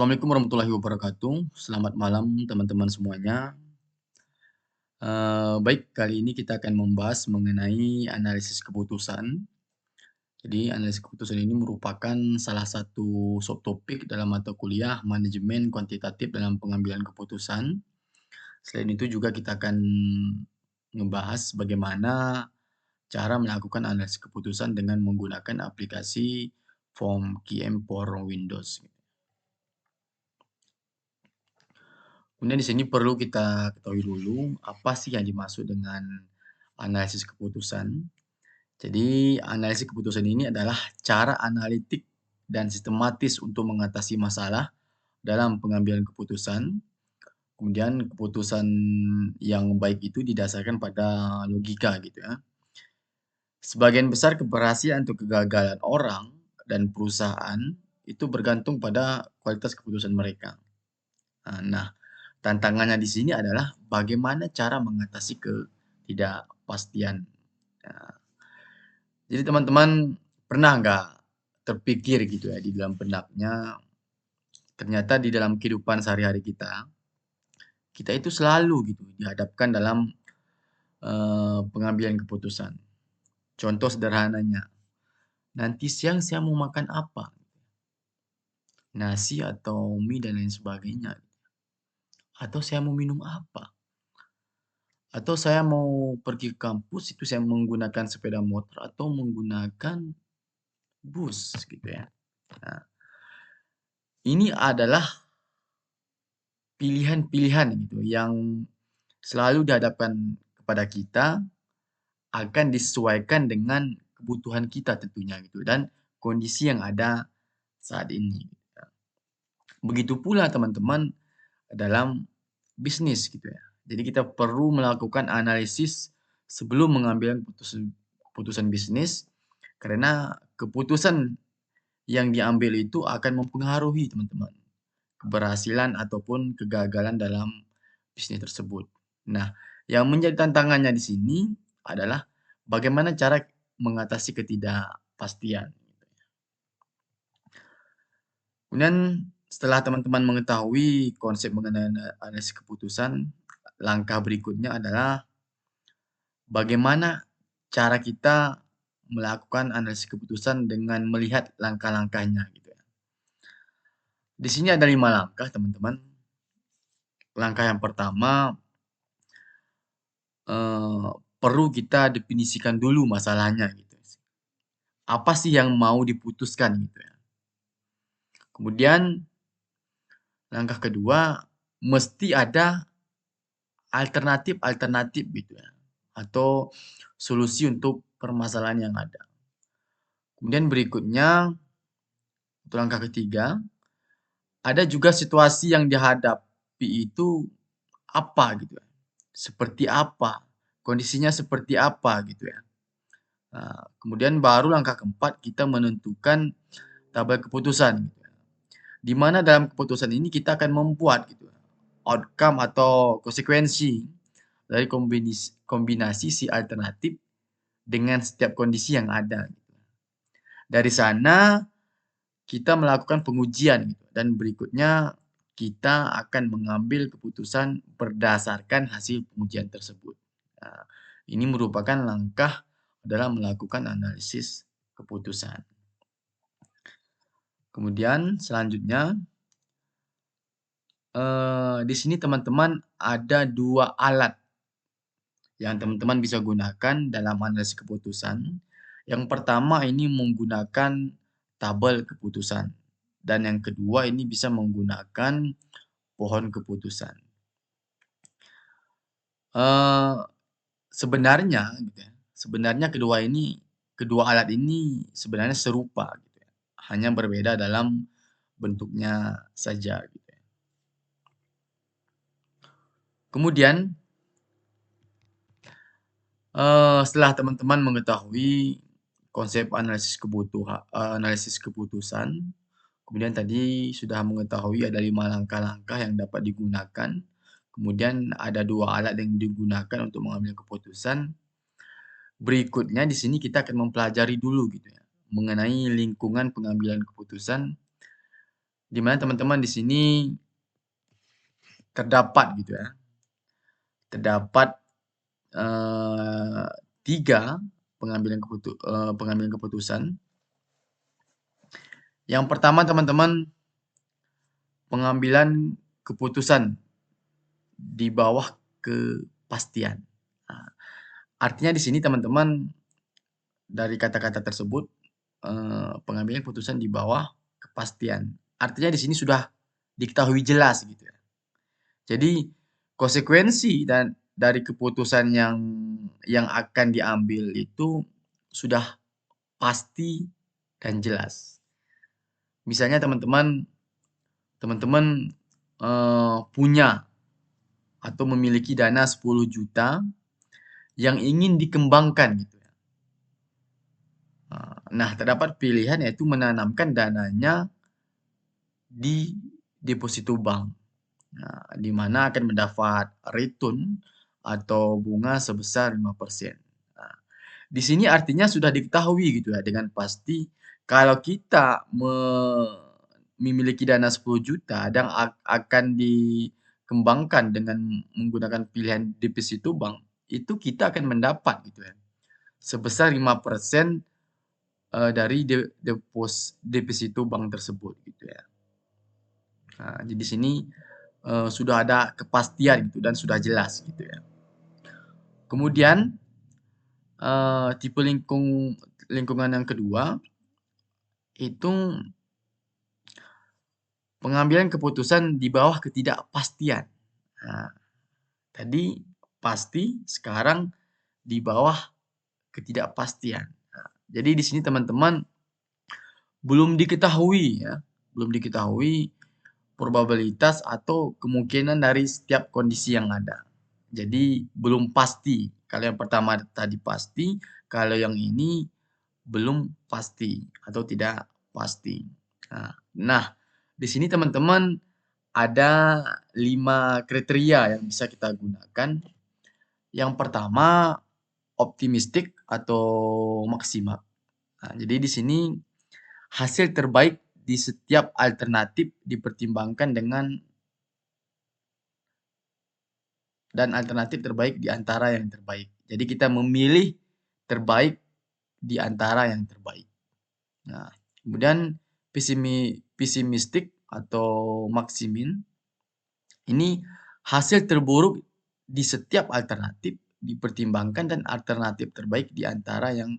Assalamualaikum warahmatullahi wabarakatuh. Selamat malam teman-teman semuanya. Baik, kali ini kita akan membahas mengenai analisis keputusan. Jadi analisis keputusan ini merupakan salah satu subtopik dalam mata kuliah manajemen kuantitatif dalam pengambilan keputusan. Selain itu juga kita akan ngebahas bagaimana cara melakukan analisis keputusan dengan menggunakan aplikasi Form QM for Windows. Kemudian di sini perlu kita ketahui dulu apa sih yang dimaksud dengan analisis keputusan. Jadi analisis keputusan ini adalah cara analitik dan sistematis untuk mengatasi masalah dalam pengambilan keputusan. Kemudian keputusan yang baik itu didasarkan pada logika gitu ya. Sebagian besar keberhasilan atau kegagalan orang dan perusahaan itu bergantung pada kualitas keputusan mereka. Nah, tantangannya di sini adalah bagaimana cara mengatasi ketidakpastian. Nah, jadi teman-teman pernah nggak terpikir gitu ya di dalam benaknya, ternyata di dalam kehidupan sehari-hari kita, kita itu selalu gitu dihadapkan dalam pengambilan keputusan. Contoh sederhananya, nanti siang saya mau makan apa? Nasi atau mie dan lain sebagainya. Atau saya mau minum apa? Atau saya mau pergi ke kampus itu saya menggunakan sepeda motor atau menggunakan bus gitu ya. Nah, ini adalah pilihan-pilihan gitu yang selalu dihadapkan kepada kita, akan disesuaikan dengan kebutuhan kita tentunya gitu dan kondisi yang ada saat ini. Begitu pula teman-teman dalam bisnis gitu ya. Jadi kita perlu melakukan analisis sebelum mengambil keputusan bisnis karena keputusan yang diambil itu akan mempengaruhi teman-teman keberhasilan ataupun kegagalan dalam bisnis tersebut. Nah, yang menjadi tantangannya di sini adalah bagaimana cara mengatasi ketidakpastian. Kemudian setelah teman-teman mengetahui konsep mengenai analisis keputusan, langkah berikutnya adalah bagaimana cara kita melakukan analisis keputusan dengan melihat langkah-langkahnya gitu ya. Di sini ada 5 langkah teman-teman. Langkah yang pertama, perlu kita definisikan dulu masalahnya gitu. Apa sih yang mau diputuskan gitu ya. Kemudian langkah kedua, mesti ada alternatif-alternatif gitu ya, atau solusi untuk permasalahan yang ada. Kemudian berikutnya, untuk langkah ketiga, ada juga situasi yang dihadapi itu apa gitu ya, seperti apa, kondisinya seperti apa gitu ya. Nah, kemudian baru langkah keempat kita menentukan tabel keputusan gitu ya. Di mana dalam keputusan ini kita akan membuat gitu ya, outcome atau konsekuensi dari kombinasi si alternatif dengan setiap kondisi yang ada. Dari sana kita melakukan pengujian gitu, dan berikutnya kita akan mengambil keputusan berdasarkan hasil pengujian tersebut. Nah, ini merupakan langkah dalam melakukan analisis keputusan. Kemudian selanjutnya, di sini teman-teman ada 2 alat yang teman-teman bisa gunakan dalam analisis keputusan. Yang pertama ini menggunakan tabel keputusan dan yang kedua ini bisa menggunakan pohon keputusan. Eee, sebenarnya gitu ya, sebenarnya kedua alat ini sebenarnya serupa gitu ya, hanya berbeda dalam bentuknya saja gitu ya. Kemudian, setelah teman-teman mengetahui konsep analisis keputusan, kemudian tadi sudah mengetahui ada 5 langkah-langkah yang dapat digunakan, kemudian ada 2 alat yang digunakan untuk mengambil keputusan. Berikutnya di sini kita akan mempelajari dulu gitu ya, mengenai lingkungan pengambilan keputusan di mana teman-teman di sini terdapat gitu ya, terdapat, eee, 3 pengambilan keputusan. Yang pertama teman-teman, pengambilan keputusan di bawah kepastian. Nah, artinya di sini teman-teman dari kata-kata tersebut, pengambilan keputusan di bawah kepastian. Artinya di sini sudah diketahui jelas gitu ya. Jadi konsekuensi dan dari keputusan yang akan diambil itu sudah pasti dan jelas. Misalnya teman-teman, punya atau memiliki dana 10 juta yang ingin dikembangkan gitu ya. Nah, terdapat pilihan yaitu menanamkan dananya di deposito bank. Nah, di mana akan mendapat return atau bunga sebesar 5%. Nah, di sini artinya sudah diketahui gitu ya dengan pasti kalau kita memiliki dana 10 juta dan akan dikembangkan dengan menggunakan pilihan deposito bank, itu kita akan mendapat gitu ya, sebesar 5% dari deposito bank tersebut gitu ya. Nah, jadi di sini, sudah ada kepastian gitu dan sudah jelas gitu ya. Kemudian, tipe lingkungan yang kedua, itu pengambilan keputusan di bawah ketidakpastian. Nah, tadi pasti, sekarang di bawah ketidakpastian. Nah, jadi di sini teman-teman belum diketahui ya, belum diketahui probabilitas atau kemungkinan dari setiap kondisi yang ada. Jadi belum pasti. Kalau yang pertama tadi pasti, kalau yang ini belum pasti atau tidak pasti. Nah, di sini teman-teman ada 5 kriteria yang bisa kita gunakan. Yang pertama, optimistik atau maksimal. Nah, jadi di sini hasil terbaik di setiap alternatif dipertimbangkan dan alternatif terbaik di antara yang terbaik. Jadi kita memilih terbaik di antara yang terbaik. Nah, kemudian pesimistik atau maksimin, ini hasil terburuk di setiap alternatif dipertimbangkan dan alternatif terbaik di antara yang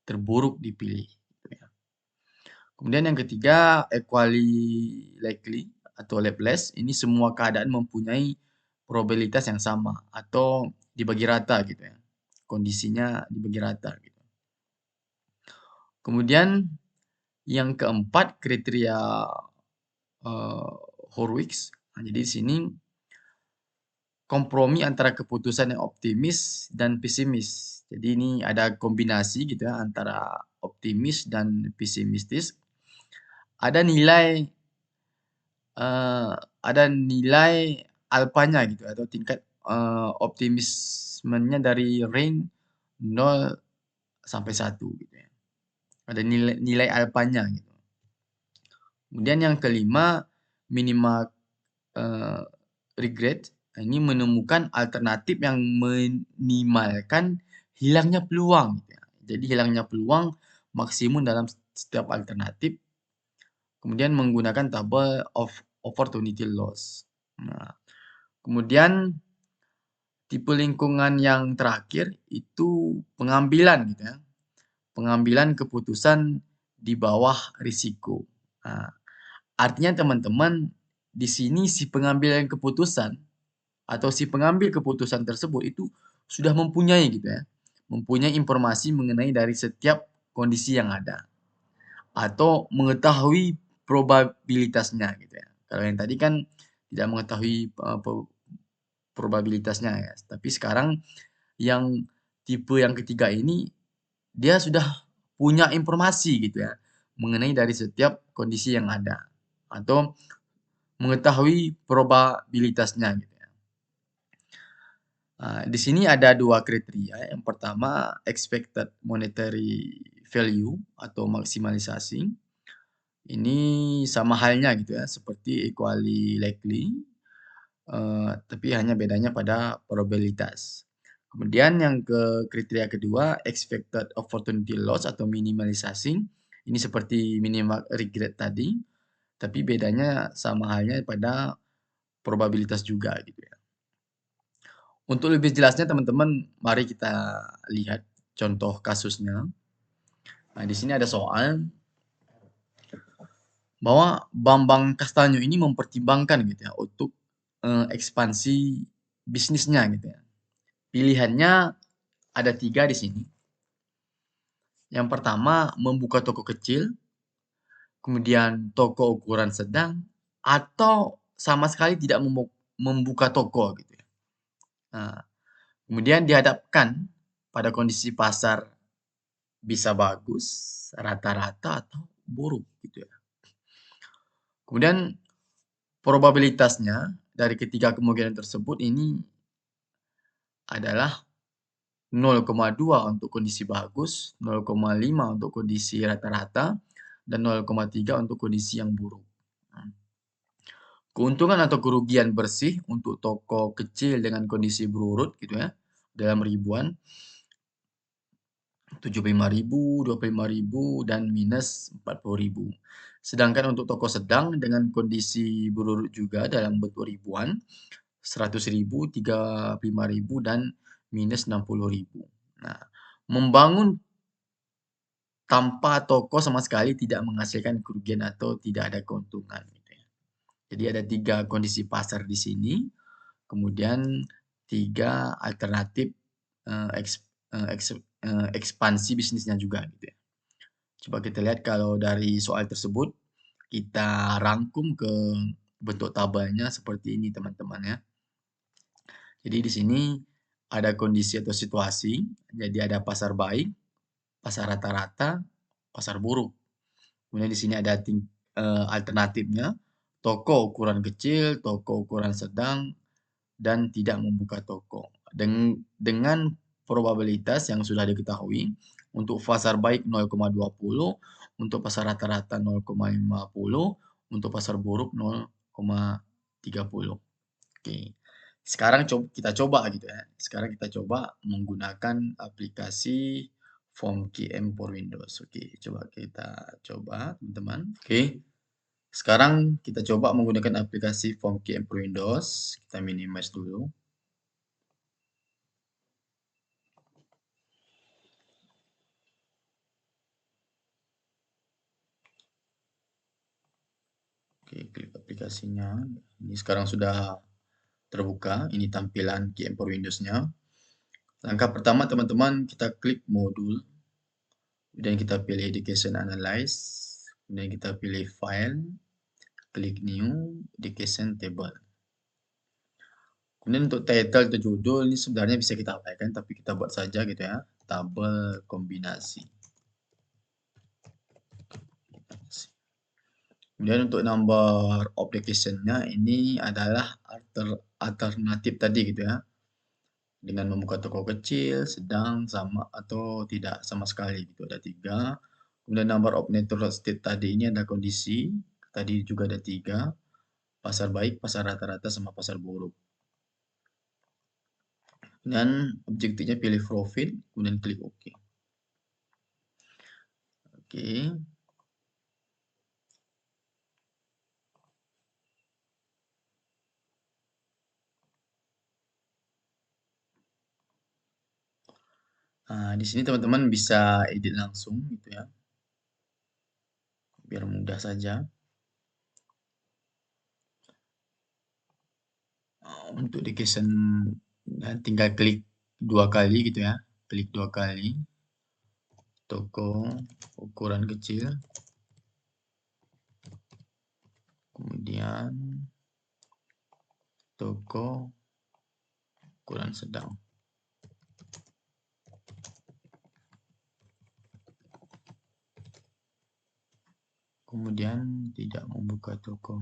terburuk dipilih. Gitu ya. Kemudian yang ketiga, equally likely atau labeless, ini semua keadaan mempunyai probabilitas yang sama atau dibagi rata gitu ya. Kondisinya dibagi rata gitu. Kemudian yang keempat, kriteria Horwitz. Nah, jadi di sini kompromi antara keputusan yang optimis dan pesimis. Jadi ini ada kombinasi gitu ya antara optimis dan pesimistis. Ada nilai ada nilai alfanya gitu atau tingkat, optimismenya dari range 0 sampai 1 gitu ya. Ada nilai nilai alfanya gitu. Kemudian yang kelima, minimal, eee, regret. Nah, ini menemukan alternatif yang minimalkan hilangnya peluang gitu ya. Jadi hilangnya peluang maksimum dalam setiap alternatif, kemudian menggunakan tabel of opportunity loss. Nah, kemudian tipe lingkungan yang terakhir itu pengambilan gitu ya, pengambilan keputusan di bawah risiko. Nah, artinya teman-teman di sini si pengambilan keputusan atau si pengambil keputusan tersebut itu sudah mempunyai gitu ya, mempunyai informasi mengenai dari setiap kondisi yang ada atau mengetahui probabilitasnya gitu ya. Kalau yang tadi kan tidak mengetahui, probabilitasnya ya, tapi sekarang yang tipe yang ketiga ini dia sudah punya informasi gitu ya, mengenai dari setiap kondisi yang ada atau mengetahui probabilitasnya gitu ya. Di sini ada 2 kriteria, yang pertama expected monetary value atau maksimalisasi. Ini sama halnya gitu ya, seperti equally likely, tapi hanya bedanya pada probabilitas. Kemudian yang kriteria kedua, expected opportunity loss atau minimalisasi. Ini seperti minimal regret tadi, tapi bedanya sama halnya pada probabilitas juga gitu ya. Untuk lebih jelasnya teman-teman, mari kita lihat contoh kasusnya. Nah, di sini ada soal bahwa Bambang Castanyo ini mempertimbangkan gitu ya untuk, ekspansi bisnisnya gitu ya. Pilihannya ada 3 di sini. Yang pertama membuka toko kecil, kemudian toko ukuran sedang, atau sama sekali tidak membuka toko gitu ya. Nah, kemudian dihadapkan pada kondisi pasar bisa bagus, rata-rata, atau buruk gitu ya. Kemudian probabilitasnya dari ketiga kemungkinan tersebut ini adalah 0,2 untuk kondisi bagus, 0,5 untuk kondisi rata-rata, dan 0,3 untuk kondisi yang buruk. Nah, keuntungan atau kerugian bersih untuk toko kecil dengan kondisi berurut gitu ya, dalam ribuan, 75.000, 25.000, dan minus 40.000. Sedangkan untuk toko sedang dengan kondisi berurut juga dalam bentuk ribuan, 100.000, 35.000, dan minus 60.000. Nah, membangun tanpa toko sama sekali tidak menghasilkan kerugian atau tidak ada keuntungan gitu ya. Jadi ada 3 kondisi pasar di sini, kemudian 3 alternatif, eee, eks ekspansi bisnisnya juga gitu ya. Coba kita lihat kalau dari soal tersebut, kita rangkum ke bentuk tabelnya seperti ini teman-teman ya. Jadi di sini ada kondisi atau situasi, jadi ada pasar baik, pasar rata-rata, pasar buruk. Kemudian di sini ada alternatifnya, toko ukuran kecil, toko ukuran sedang, dan tidak membuka toko. Dengan probabilitas yang sudah diketahui, untuk pasar baik 0,20, untuk pasar rata-rata 0,50, untuk pasar buruk 0,30. Oke. Sekarang kita coba gitu ya. Sekarang kita coba menggunakan aplikasi FormKM for Windows. Oke, coba kita coba teman-teman. Oke. Sekarang kita coba menggunakan aplikasi FormKM for Windows. Kita minimize dulu. Oke, klik aplikasinya. Ini sekarang sudah terbuka. Ini tampilan KM for Windows-nya. Langkah pertama teman-teman kita klik modul. Kemudian kita pilih Education Analyze. Kemudian kita pilih File. Klik New Education Table. Kemudian untuk title atau judul ini sebenarnya bisa kita abaikan, tapi kita buat saja gitu ya. Tabel kombinasi. Kemudian untuk number of location-nya ini adalah alternatif tadi gitu ya. Dengan membuka toko kecil, sedang, sama, atau tidak sama sekali gitu. Ada 3. Kemudian number of network state tadi ini ada kondisi. Tadi juga ada 3. Pasar baik, pasar rata-rata, sama pasar buruk. Dan objektifnya pilih profit, kemudian klik OK. Oke. Nah, di sini teman-teman bisa edit langsung gitu ya. Biar mudah saja. Untuk education tinggal klik 2 kali gitu ya. Klik 2 kali. Toko ukuran kecil. Kemudian toko ukuran sedang. Kemudian tidak membuka toko.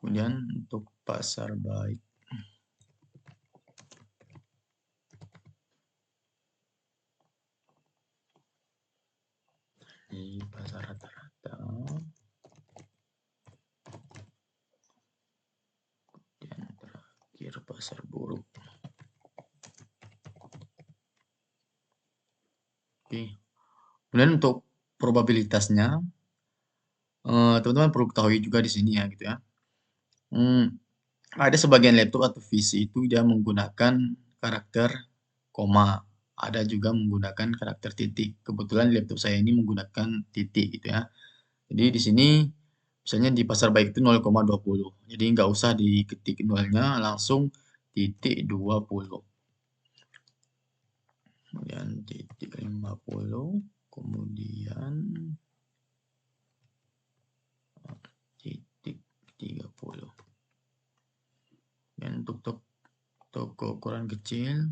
Kemudian untuk pasar baik. Di pasar rata-rata. Dan terakhir pasar buruk. Oke. Kemudian untuk probabilitasnya, teman-teman perlu ketahui juga di sini ya gitu ya. Ada sebagian laptop atau PC itu dia menggunakan karakter koma, ada juga menggunakan karakter titik. Kebetulan laptop saya ini menggunakan titik gitu ya. Jadi di sini misalnya di pasar baik itu 0,20. Jadi nggak usah diketik nolnya, langsung titik 20. Kemudian titik 50, kemudian titik 30. Dan untuk toko ukuran kecil,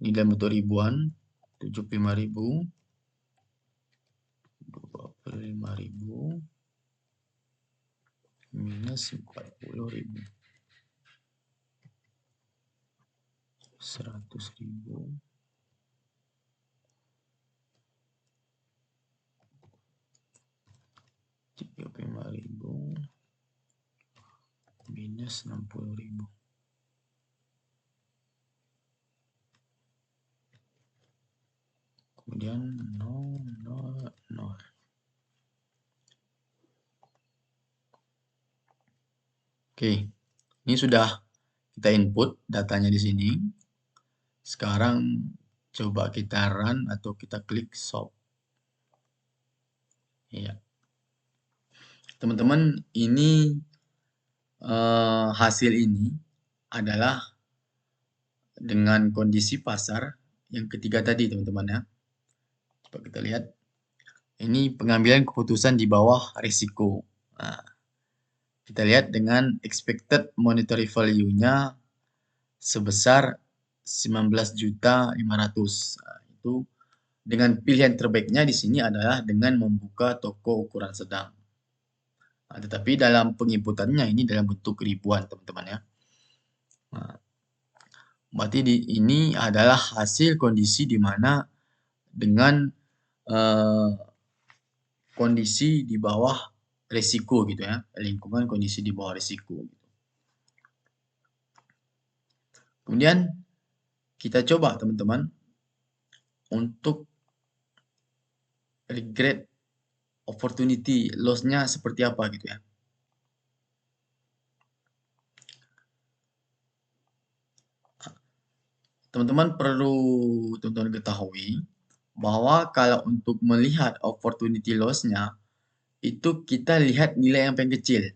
ini dalam bentuk ribuan, 75.000, 25.000, minus 40.000, 100.000, 35.000, minus 60.000. Kemudian 0, 0, 0. Oke, ini sudah kita input datanya di sini. Sekarang coba kita run atau kita klik solve. Ya, teman-teman, ini hasil ini adalah dengan kondisi pasar yang ketiga tadi, teman-teman ya. Coba kita lihat. Ini pengambilan keputusan di bawah risiko. Nah, kita lihat dengan expected monetary value-nya sebesar 19.500.000. Nah, itu dengan pilihan terbaiknya di sini adalah dengan membuka toko ukuran sedang. Nah, tetapi dalam penginputannya ini dalam bentuk ribuan, teman-teman ya. Nah, berarti ini adalah hasil kondisi di mana dengan kondisi di bawah risiko gitu ya, lingkungan kondisi di bawah risiko. Kemudian kita coba teman-teman untuk regret opportunity loss-nya seperti apa gitu ya. Teman-teman perlu teman-teman ketahui bahwa kalau untuk melihat opportunity loss-nya itu kita lihat nilai yang paling kecil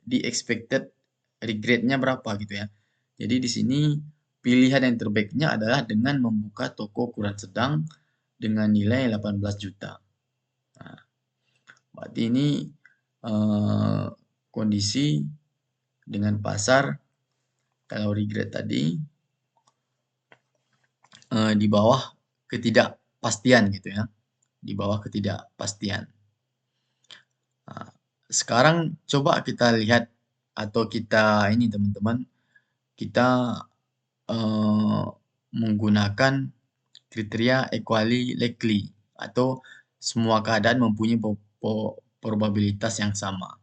di expected regret-nya berapa gitu ya. Jadi di sini pilihan yang terbaiknya adalah dengan membuka toko ukuran sedang dengan nilai 18 juta. Nah, berarti ini kondisi dengan pasar kalau regret tadi di bawah ketidakpastian gitu ya, di bawah ketidakpastian. Nah, sekarang coba kita lihat atau kita ini teman-teman, kita menggunakan kriteria equally likely atau semua keadaan mempunyai probabilitas yang sama.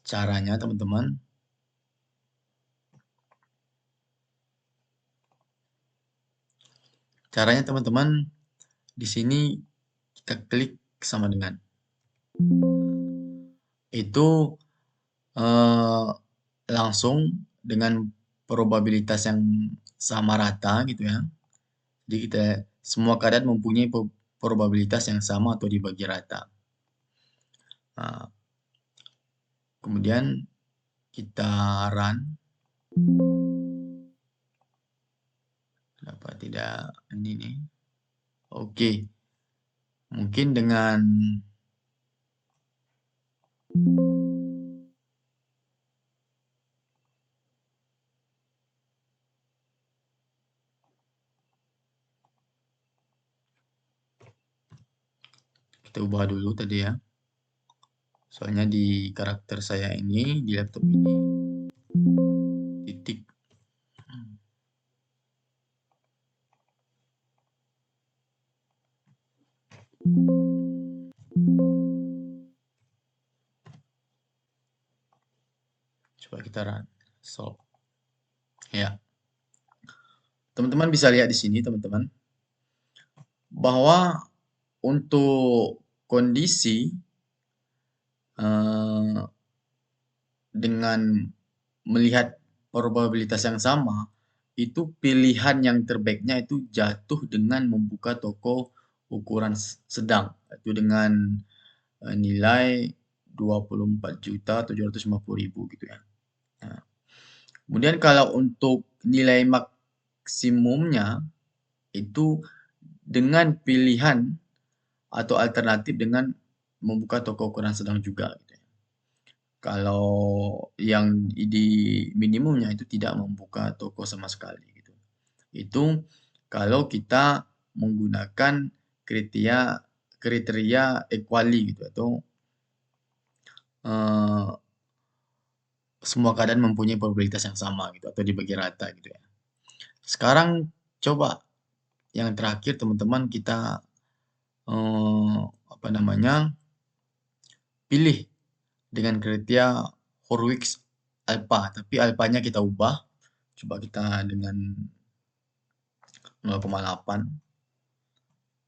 Caranya teman-teman, di sini kita klik sama dengan itu langsung dengan probabilitas yang sama rata gitu ya. Jadi kita semua keadaan mempunyai probabilitas yang sama atau dibagi rata. Nah, kemudian kita run. Kenapa tidak ini nih? Oke. Mungkin dengan kita ubah dulu tadi ya. Soalnya di karakter saya ini, di laptop ini, titik. Coba kita run. Solve. Ya. Teman-teman bisa lihat di sini, teman-teman, bahwa untuk kondisi eh, dengan melihat probabilitas yang sama, itu pilihan yang terbaiknya itu jatuh dengan membuka toko ukuran sedang, itu dengan nilai 24.750.000 gitu ya. Nah, kemudian kalau untuk nilai maksimumnya itu dengan pilihan atau alternatif dengan membuka toko ukuran sedang juga gitu ya. Kalau yang di minimumnya itu tidak membuka toko sama sekali gitu. Itu kalau kita menggunakan kriteria equally gitu atau eh, semua keadaan mempunyai probabilitas yang sama gitu atau dibagi rata gitu ya. Sekarang coba yang terakhir teman-teman kita apa namanya pilih dengan kriteria Horwitz alpha, tapi alpanya kita ubah. Coba kita dengan 0,8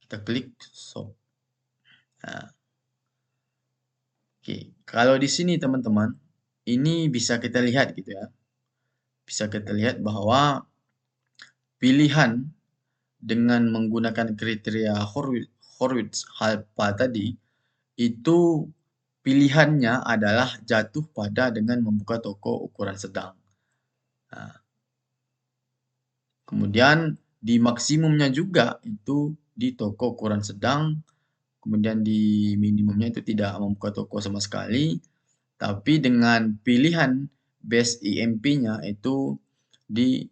kita klik so. Nah, oke. Kalau di sini teman-teman, ini bisa kita lihat gitu ya. Bisa kita lihat bahwa pilihan dengan menggunakan kriteria Horwitz alpha tadi itu pilihannya adalah jatuh pada dengan membuka toko ukuran sedang. Nah, kemudian di maksimumnya juga itu di toko ukuran sedang, kemudian di minimumnya itu tidak membuka toko sama sekali, tapi dengan pilihan base IMP-nya itu di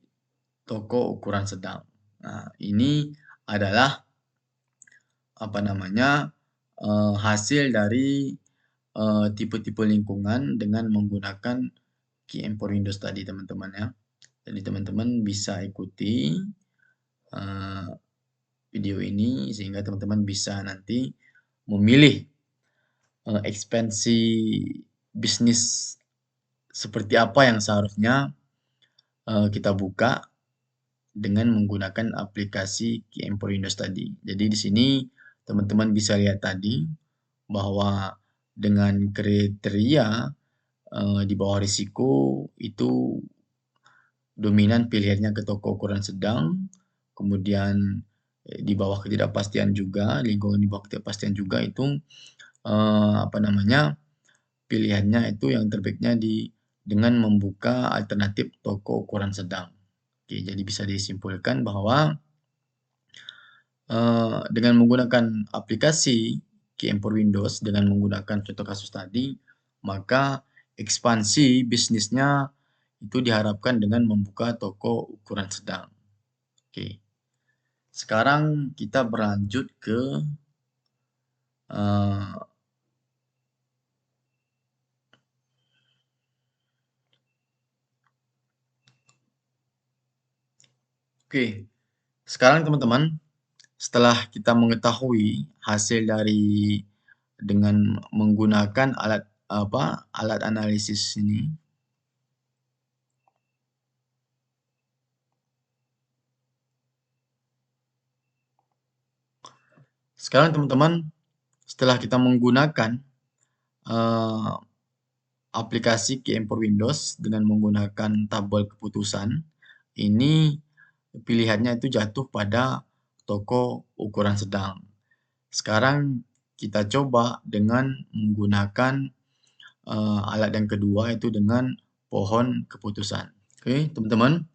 toko ukuran sedang. Nah, ini adalah apa namanya hasil dari tipe-tipe lingkungan dengan menggunakan KM for Windows tadi teman-teman ya. Jadi teman-teman bisa ikuti video ini sehingga teman-teman bisa nanti memilih ekspansi bisnis seperti apa yang seharusnya kita buka dengan menggunakan aplikasi KM for Windows tadi. Jadi di sini teman-teman bisa lihat tadi bahwa dengan kriteria di bawah risiko itu dominan pilihannya ke toko ukuran sedang, kemudian di bawah ketidakpastian juga, lingkungan di bawah ketidakpastian juga itu apa namanya pilihannya itu yang terbaiknya dengan membuka alternatif toko ukuran sedang. Oke, jadi bisa disimpulkan bahwa dengan menggunakan aplikasi KM for Windows dengan menggunakan contoh kasus tadi, maka ekspansi bisnisnya itu diharapkan dengan membuka toko ukuran sedang. Oke. Sekarang kita berlanjut ke oke. Sekarang teman-teman, setelah kita mengetahui hasil dari dengan menggunakan alat analisis ini. Sekarang teman-teman, setelah kita menggunakan aplikasi KM for Windows dengan menggunakan tabel keputusan, ini pilihannya itu jatuh pada toko ukuran sedang. Sekarang kita coba dengan menggunakan alat yang kedua yaitu dengan pohon keputusan. Oke, teman-teman.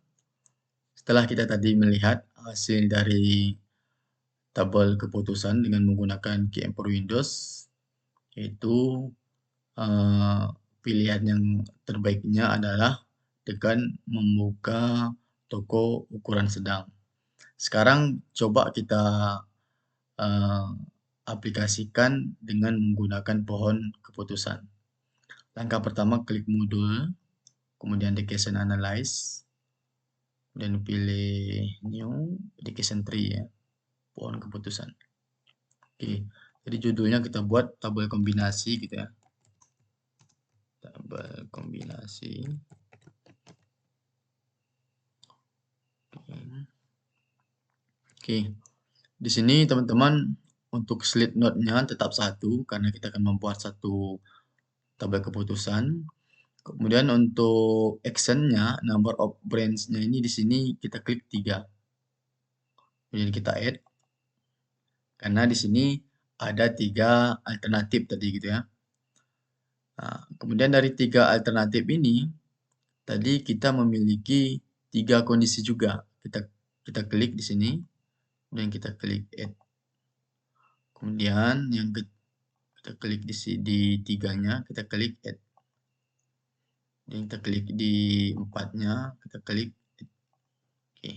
Setelah kita tadi melihat hasil dari tabel keputusan dengan menggunakan KM for Windows, yaitu pilihan yang terbaiknya adalah dengan membuka toko ukuran sedang. Sekarang coba kita aplikasikan dengan menggunakan pohon keputusan. Langkah pertama, klik modul, kemudian education analyze, dan pilih new education tree ya, pohon keputusan. Oke, jadi judulnya kita buat tabel kombinasi gitu ya. Tabel kombinasi. Oke. Di sini teman-teman untuk slide note-nya tetap satu karena kita akan membuat satu tabel keputusan. Kemudian untuk action-nya, number of branch-nya ini di sini kita klik 3. Kemudian kita add. Karena di sini ada 3 alternatif tadi gitu ya. Nah, kemudian dari 3 alternatif ini, tadi kita memiliki 3 kondisi juga. Kita klik di sini, kemudian kita klik add. Kemudian yang kita klik di 3-nya, kita klik add. Dan kita klik di 4-nya, kita klik add. Oke.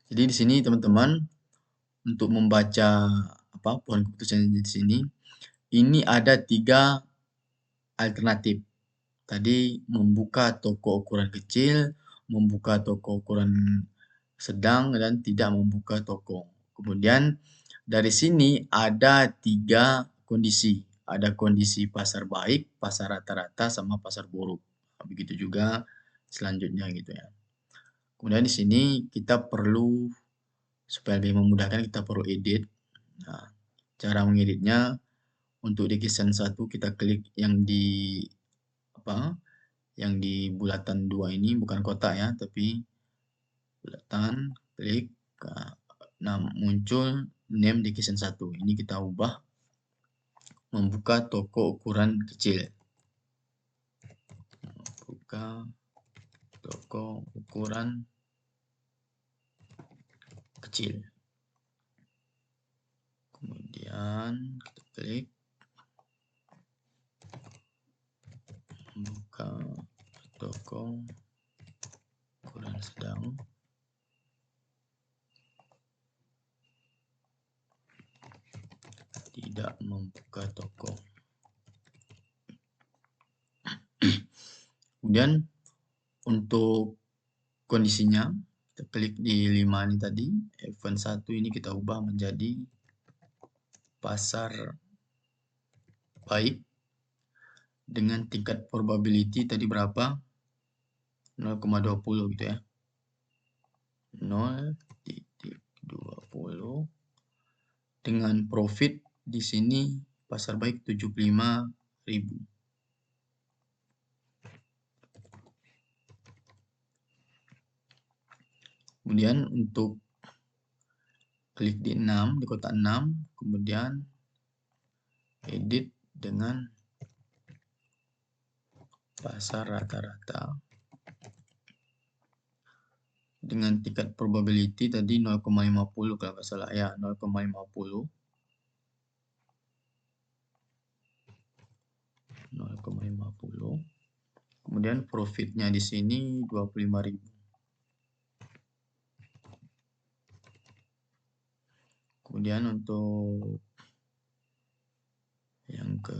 Jadi di sini teman-teman untuk membaca pohon keputusan di sini, ini ada 3 alternatif. Tadi membuka toko ukuran kecil, membuka toko ukuran sedang, dan tidak membuka toko. Kemudian dari sini ada 3 kondisi. Ada kondisi pasar baik, pasar rata-rata, sama pasar buruk. Begitu juga selanjutnya gitu ya. Kemudian di sini kita perlu, supaya lebih memudahkan, kita perlu edit. Nah, cara mengeditnya, untuk edition 1 kita klik yang di bulatan 2 ini, bukan kotak ya, tapi bulatan, klik, nah muncul name edition 1. Ini kita ubah membuka toko ukuran kecil. Buka toko ukuran kecil. Kemudian kita klik buka toko ukuran sedang. Tidak membuka toko. Kemudian untuk kondisinya, kita klik di 5 ini tadi, event 1 ini kita ubah menjadi pasar baik dengan tingkat probability tadi berapa? 0,20 gitu ya. 0,20 dengan profit di sini pasar baik 75.000. Kemudian untuk klik di 6, di kotak 6, kemudian edit dengan pasar rata-rata dengan tingkat probability tadi 0,50 kalau nggak salah ya, 0,50. 0,50. Kemudian profitnya di sini 25.000. Kemudian untuk yang ke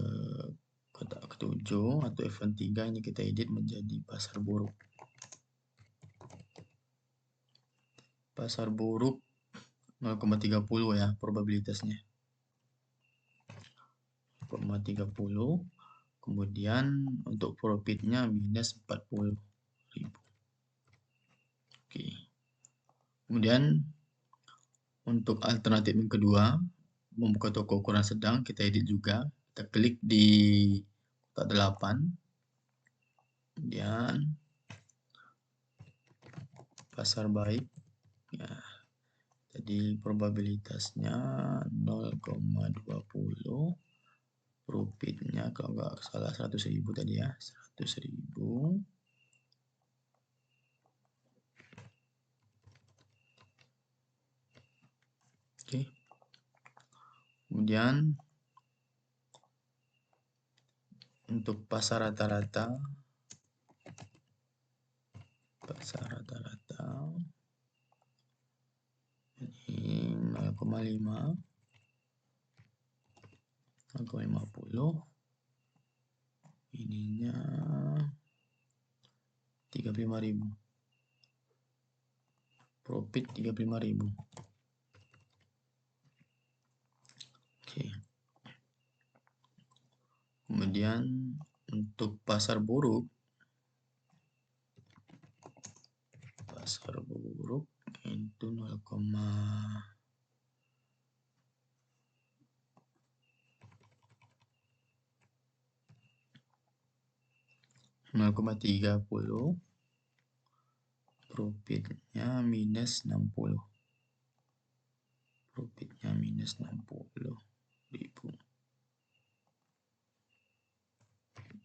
kotak ke-7 atau event 3 ini kita edit menjadi pasar buruk. Pasar buruk 0,30 ya probabilitasnya. 0,30. Kemudian untuk profitnya minus 40.000. Oke. Kemudian untuk alternatif yang kedua, membuka toko ukuran sedang, kita edit juga. Kita klik di kotak 8. Kemudian pasar baik. Ya. Jadi probabilitasnya 0,20. Profitnya kalau nggak salah 100.000 tadi ya, 100.000. Oke. Kemudian untuk pasar rata-rata, ini 0,5. 0,50. Ininya 35.000. Profit 35.000. Oke. Kemudian untuk pasar buruk itu 0,30. Profitnya minus 60. Profitnya minus 60.000.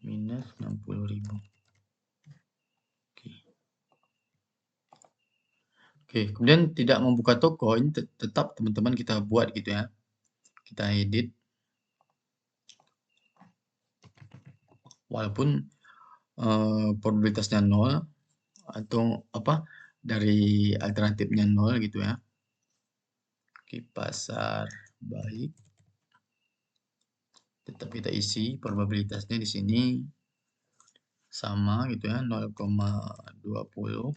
Minus 60.000. Oke, kemudian tidak membuka toko, ini tetap teman-teman kita buat gitu ya. Kita edit. Walaupun probabilitasnya 0 atau apa dari alternatifnya 0 gitu ya. Oke, pasar baik. Tetap kita isi probabilitasnya di sini sama gitu ya, 0,20.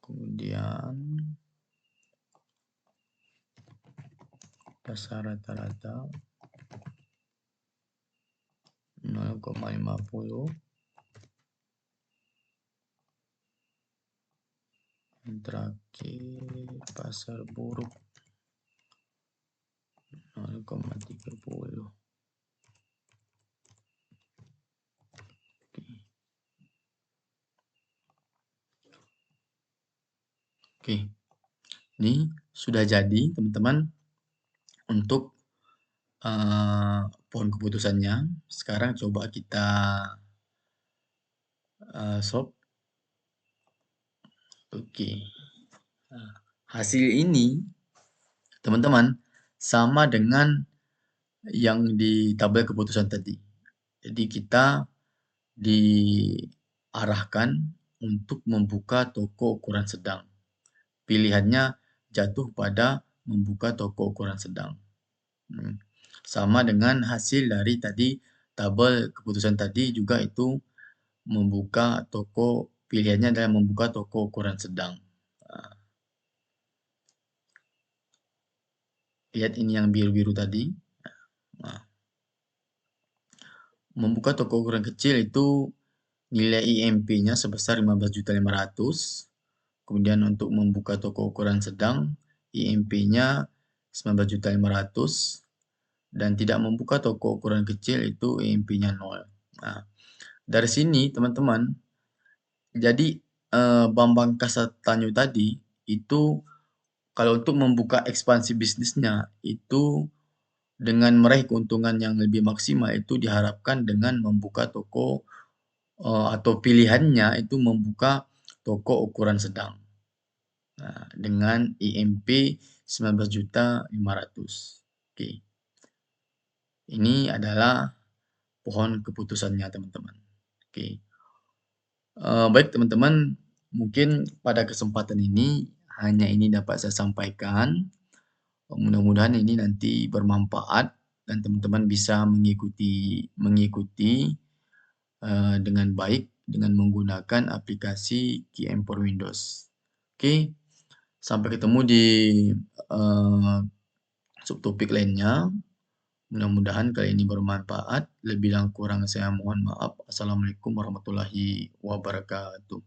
Kemudian pasar rata-rata 0,50. Yang terakhir pasar buruk 0,30. Oke, ini sudah jadi teman-teman untuk pohon keputusannya. Sekarang coba kita solve. Oke, hasil ini teman-teman sama dengan yang di tabel keputusan tadi. Jadi kita diarahkan untuk membuka toko ukuran sedang. Pilihannya jatuh pada membuka toko ukuran sedang. Sama dengan hasil dari tadi tabel keputusan tadi juga itu membuka toko, pilihannya adalah membuka toko ukuran sedang. Lihat ini yang biru-biru tadi. Nah, membuka toko ukuran kecil itu nilai IMP-nya sebesar 15.500.000. Kemudian untuk membuka toko ukuran sedang, IMP-nya 19.500.000. Dan tidak membuka toko ukuran kecil itu IMP-nya 0. Nah, dari sini teman-teman, jadi Bambang Kasatanyo tadi itu kalau untuk membuka ekspansi bisnisnya itu dengan meraih keuntungan yang lebih maksimal itu diharapkan dengan membuka toko atau pilihannya itu membuka toko ukuran sedang. Nah, dengan IMP 19.500.000. Oke. Ini adalah pohon keputusannya teman-teman. Oke. Baik teman-teman, mungkin pada kesempatan ini hanya ini dapat saya sampaikan. Mudah-mudahan ini nanti bermanfaat dan teman-teman bisa mengikuti dengan baik dengan menggunakan aplikasi QM for Windows. Oke, sampai ketemu di subtopik lainnya. Mudah-mudahan kali ini bermanfaat. Lebih dan kurang saya mohon maaf. Assalamualaikum warahmatullahi wabarakatuh.